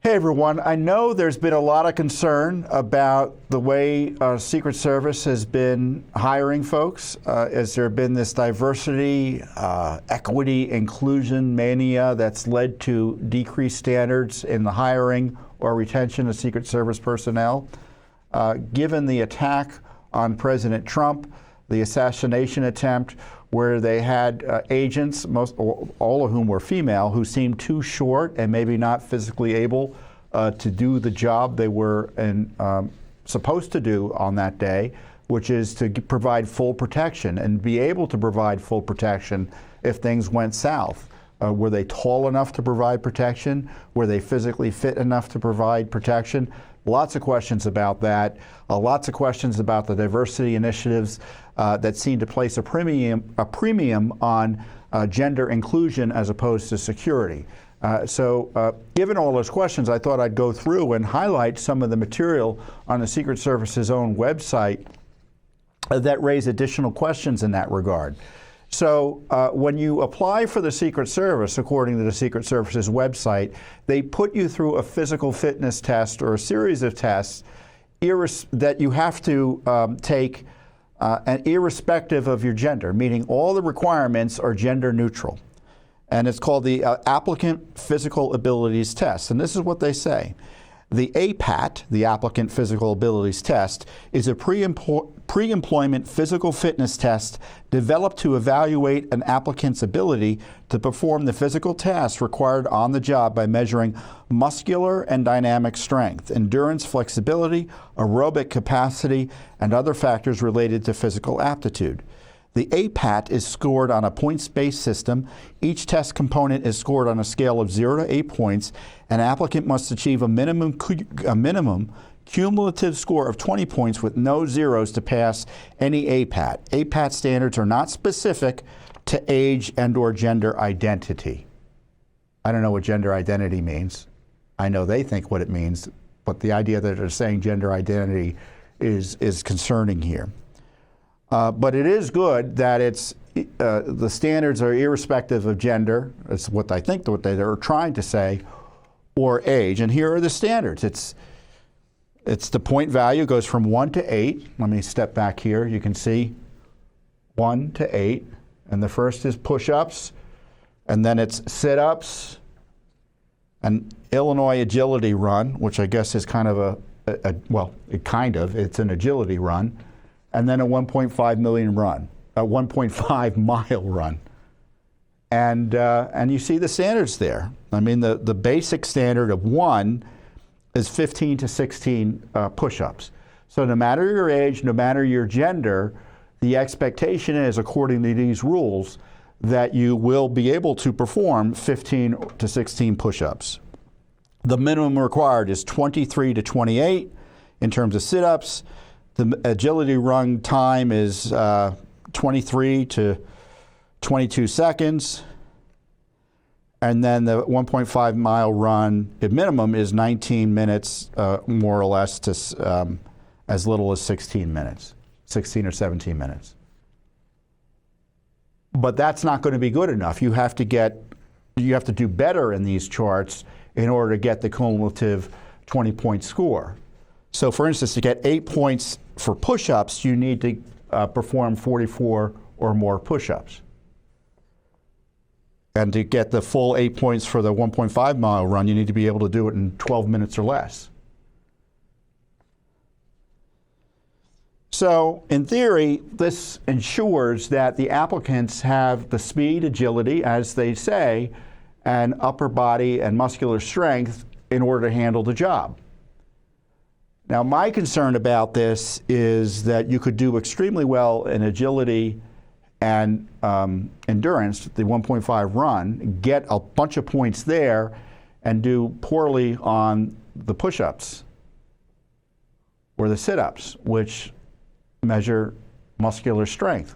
Hey everyone, I know there's been a lot of concern about the way Secret Service has been hiring folks. As there been this diversity, equity, inclusion mania that's led to decreased standards in the hiring or retention of Secret Service personnel. Given the attack on President Trump, the assassination attempt where they had agents, all of whom were female, who seemed too short and maybe not physically able to do the job they were supposed to do on that day, which is to provide full protection and be able to provide full protection if things went south. Were they tall enough to provide protection? Were they physically fit enough to provide protection? Lots of questions about that. Lots of questions about the diversity initiatives that seem to place a premium on gender inclusion as opposed to security. Given all those questions, I thought I'd go through and highlight some of the material on the Secret Service's own website that raise additional questions in that regard. So when you apply for the Secret Service, according to the Secret Service's website, they put you through a physical fitness test or a series of tests that you have to take and irrespective of your gender, meaning all the requirements are gender neutral. And it's called the Applicant Physical Abilities Test. And this is what they say. The APAT, the Applicant Physical Abilities Test, is a pre-employment physical fitness test developed to evaluate an applicant's ability to perform the physical tasks required on the job by measuring muscular and dynamic strength, endurance, flexibility, aerobic capacity, and other factors related to physical aptitude. The APAT is scored on a points-based system. Each test component is scored on a scale of 0 to 8 points. An applicant must achieve a minimum cumulative score of 20 points with no zeros to pass any APAT. APAT standards are not specific to age and/or gender identity. I don't know what gender identity means. I know they think what it means, but the idea that they're saying gender identity is concerning here. But it is good that the standards are irrespective of gender. That's what I think what they're trying to say, or age. And here are the standards. It's the point value goes from 1 to 8. Let me step back here. You can see 1 to 8. And the first is push-ups, and then it's sit-ups, an Illinois agility run, which I guess is kind of it's an agility run. And then a 1.5 mile run. And you see the standards there. I mean, the basic standard of 1 is 15 to 16 push-ups. So no matter your age, no matter your gender, the expectation is, according to these rules, that you will be able to perform 15 to 16 push-ups. The minimum required is 23 to 28 in terms of sit-ups. The agility run time is 23 to 22 seconds. And then the 1.5 mile run at minimum is 19 minutes, more or less, to as little as 16 minutes, 16 or 17 minutes. But that's not going to be good enough. You have to do better in these charts in order to get the cumulative 20-point score. So for instance, to get 8 points for push-ups, you need to perform 44 or more push-ups. And to get the full 8 points for the 1.5 mile run, you need to be able to do it in 12 minutes or less. So in theory, this ensures that the applicants have the speed, agility, as they say, and upper body and muscular strength in order to handle the job. Now, my concern about this is that you could do extremely well in agility and endurance, the 1.5 run, get a bunch of points there, and do poorly on the push-ups or the sit-ups, which measure muscular strength.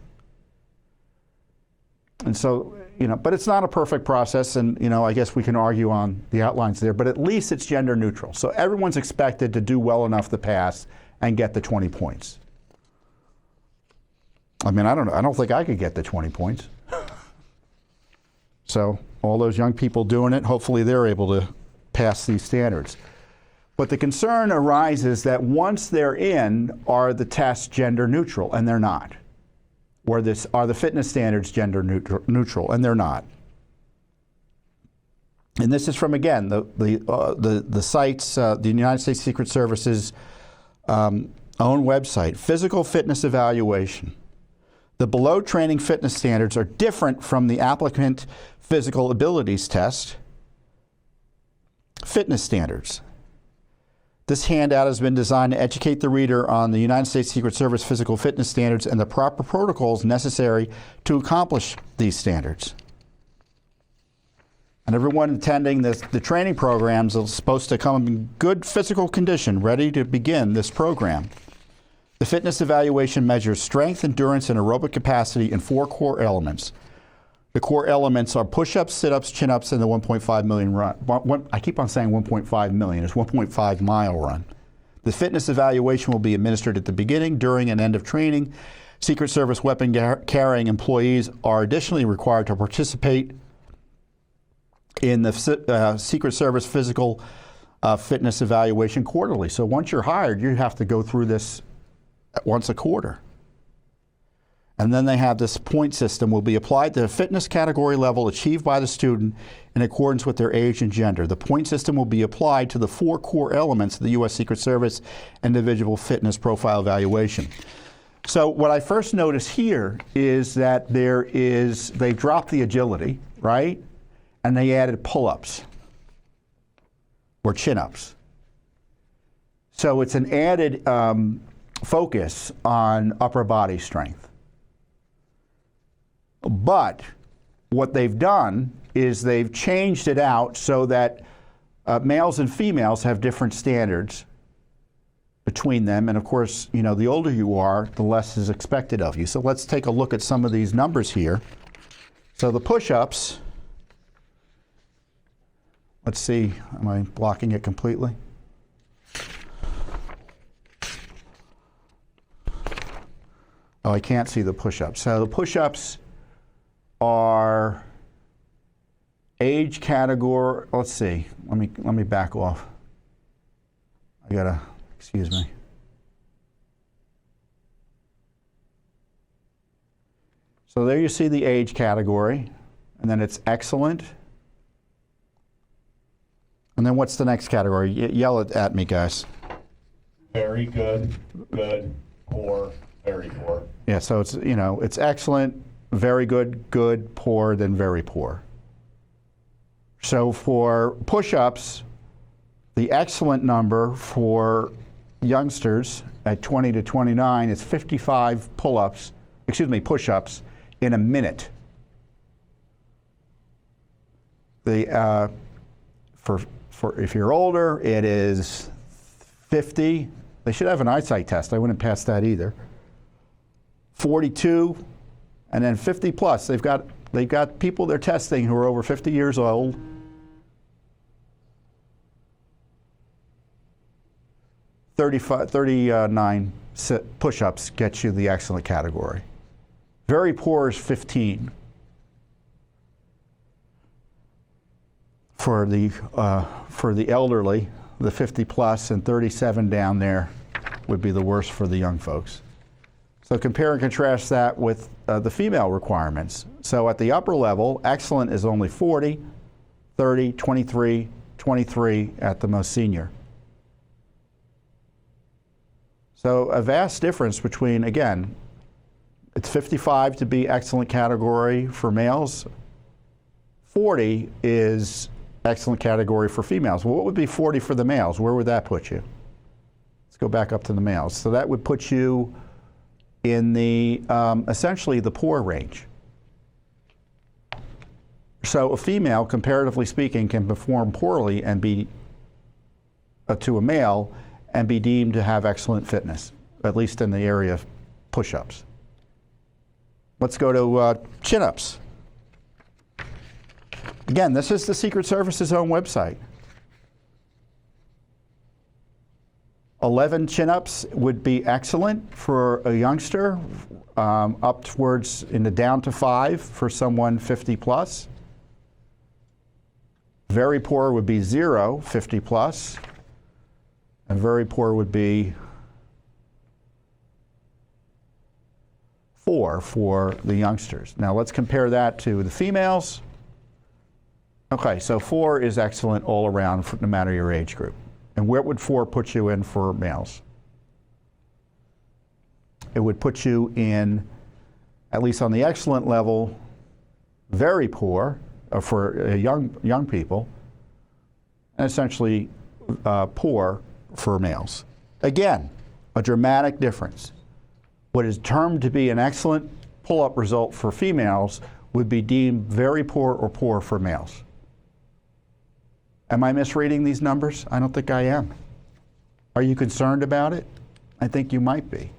And so, but it's not a perfect process, and, I guess we can argue on the outlines there, but at least it's gender neutral. So everyone's expected to do well enough to pass and get the 20 points. I mean, I don't think I could get the 20 points. So all those young people doing it, hopefully they're able to pass these standards. But the concern arises that once they're in, are the tests gender neutral? And they're not. Or are the fitness standards gender neutral? And they're not. And this is from, again, the site's, the United States Secret Service's own website, Physical Fitness Evaluation. The below training fitness standards are different from the applicant physical abilities test fitness standards. This handout has been designed to educate the reader on the United States Secret Service physical fitness standards and the proper protocols necessary to accomplish these standards. And everyone attending the training programs is supposed to come in good physical condition, ready to begin this program. The fitness evaluation measures strength, endurance, and aerobic capacity in 4 core elements. The core elements are push-ups, sit-ups, chin-ups, and the 1.5 million run. I keep on saying 1.5 million. It's 1.5 mile run. The fitness evaluation will be administered at the beginning, during, and end of training. Secret Service weapon carrying employees are additionally required to participate in the Secret Service physical fitness evaluation quarterly. So once you're hired, you have to go through this once a quarter. And then they have this point system will be applied to the fitness category level achieved by the student in accordance with their age and gender. The point system will be applied to the 4 core elements of the U.S. Secret Service individual fitness profile evaluation. So what I first notice here is that they dropped the agility, right? And they added pull-ups or chin-ups. So it's an added focus on upper body strength. But what they've done is they've changed it out so that males and females have different standards between them. And of course, you know, the older you are, the less is expected of you. So let's take a look at some of these numbers here. So the push-ups, let's see, am I blocking it completely? Oh, I can't see the push-ups. So the push-ups are age category. Let's see. Let me back off. I gotta, excuse me. So there you see the age category, and then it's excellent. And then what's the next category? Yell it at me, guys. Very good, good, poor, very poor. Yeah, so it's, you know, it's excellent, very good, good, poor, then very poor. So for push-ups, the excellent number for youngsters at 20 to 29 is 55 pull-ups, push-ups in a minute. The for if you're older, it is 50. They should have an eyesight test. I wouldn't pass that either. 42, and then 50 plus. They've got people they're testing who are over 50 years old. 39 push-ups gets you the excellent category. Very poor is 15. For the elderly, the 50 plus, and 37 down there would be the worst for the young folks. So compare and contrast that with the female requirements. So at the upper level, excellent is only 40, 30, 23, 23 at the most senior. So a vast difference between, again, it's 55 to be excellent category for males. 40 is excellent category for females. Well, what would be 40 for the males? Where would that put you? Let's go back up to the males. So that would put you in the essentially the poor range. So a female, comparatively speaking, can perform poorly and be to a male and be deemed to have excellent fitness, at least in the area of push-ups. Let's go to chin-ups. Again, this is the Secret Service's own website. 11 chin-ups would be excellent for a youngster, upwards in the down to 5 for someone 50 plus. Very poor would be 0, 50 plus. And very poor would be 4 for the youngsters. Now let's compare that to the females. Okay, so 4 is excellent all around, no matter your age group. And where would 4 put you in for males? It would put you in, at least on the excellent level, very poor for young people, and essentially poor for males. Again, a dramatic difference. What is termed to be an excellent pull-up result for females would be deemed very poor or poor for males. Am I misreading these numbers? I don't think I am. Are you concerned about it? I think you might be.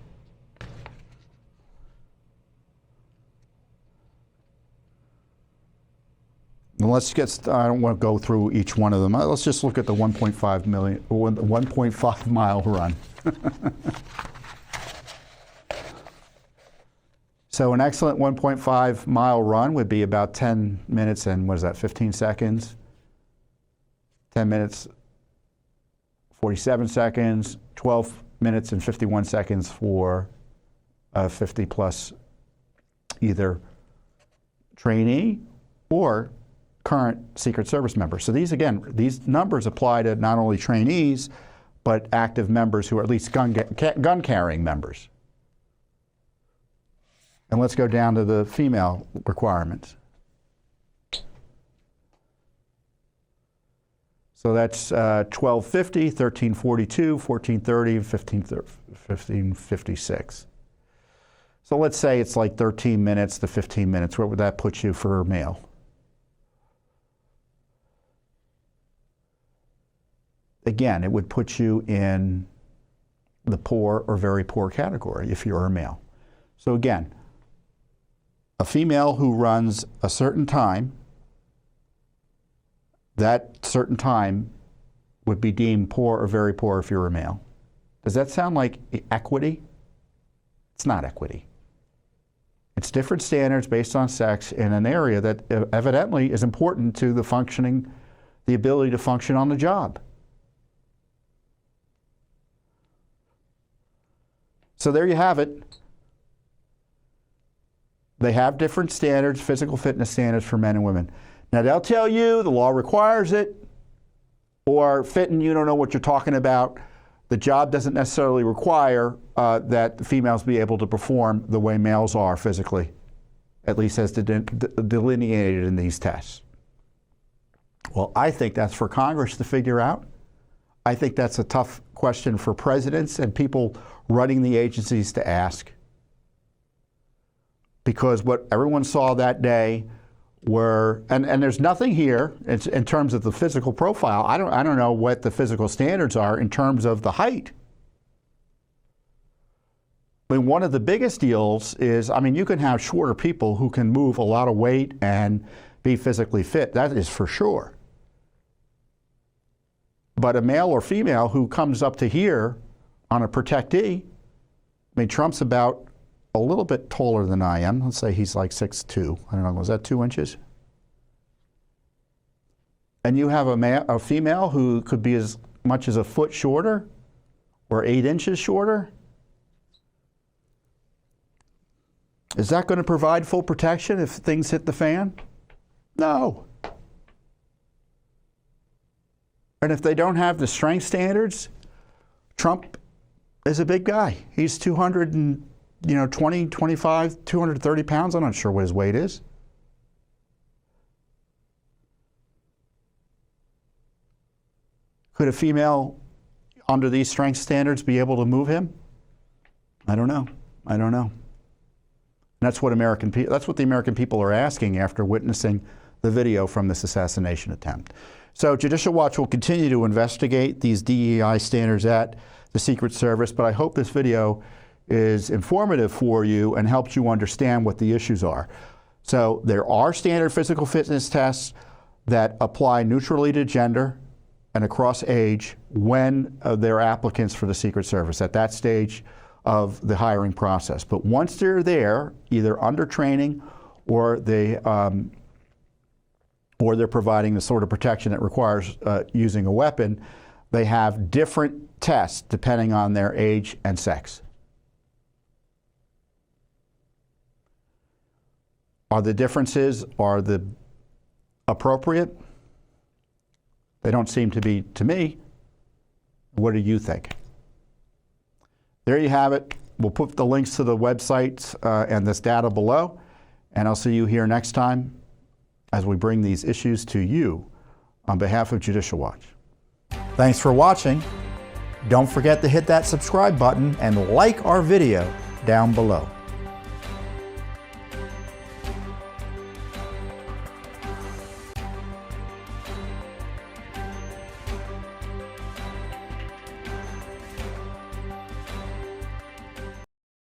Let's get, I don't want to go through each one of them. Let's just look at the 1.5 mile run. So an excellent 1.5 mile run would be about 10 minutes and 15 seconds? 10 minutes, 47 seconds, 12 minutes and 51 seconds for a 50 plus either trainee or current Secret Service member. So these numbers apply to not only trainees, but active members who are at least gun-carrying members. And let's go down to the female requirements. So that's 1250, 1342, 1430, 1556. So let's say it's like 13 minutes to 15 minutes. Where would that put you for a male? Again, it would put you in the poor or very poor category if you're a male. So again, a female who runs a certain time, that certain time would be deemed poor or very poor if you're a male. Does that sound like equity? It's not equity. It's different standards based on sex in an area that evidently is important to the ability to function on the job. So there you have it. They have different standards, physical fitness standards for men and women. Now they'll tell you the law requires it, or fitting, you don't know what you're talking about. The job doesn't necessarily require that the females be able to perform the way males are physically, at least as delineated in these tests. Well, I think that's for Congress to figure out. I think that's a tough question for presidents and people running the agencies to ask. Because what everyone saw that day were, and there's nothing here in terms of the physical profile. I don't know what the physical standards are in terms of the height. I mean, one of the biggest deals is, you can have shorter people who can move a lot of weight and be physically fit. That is for sure. But a male or female who comes up to here on a protectee, Trump's about a little bit taller than I am. Let's say he's like 6'2". I don't know, was that 2 inches? And you have a female who could be as much as a foot shorter or 8 inches shorter. Is that going to provide full protection if things hit the fan? No. And if they don't have the strength standards, Trump is a big guy. He's 220, 25, 230 pounds. I'm not sure what his weight is. Could a female under these strength standards be able to move him? I don't know. And that's what the American people are asking after witnessing the video from this assassination attempt. So Judicial Watch will continue to investigate these DEI standards at the Secret Service, but I hope this video is informative for you and helps you understand what the issues are. So there are standard physical fitness tests that apply neutrally to gender and across age when they're applicants for the Secret Service at that stage of the hiring process. But once they're there, either under training or they or they're providing the sort of protection that requires using a weapon, they have different tests depending on their age and sex. Are the differences, appropriate? They don't seem to be to me. What do you think? There you have it. We'll put the links to the websites and this data below, and I'll see you here next time as we bring these issues to you on behalf of Judicial Watch. Thanks for watching. Don't forget to hit that subscribe button and like our video down below.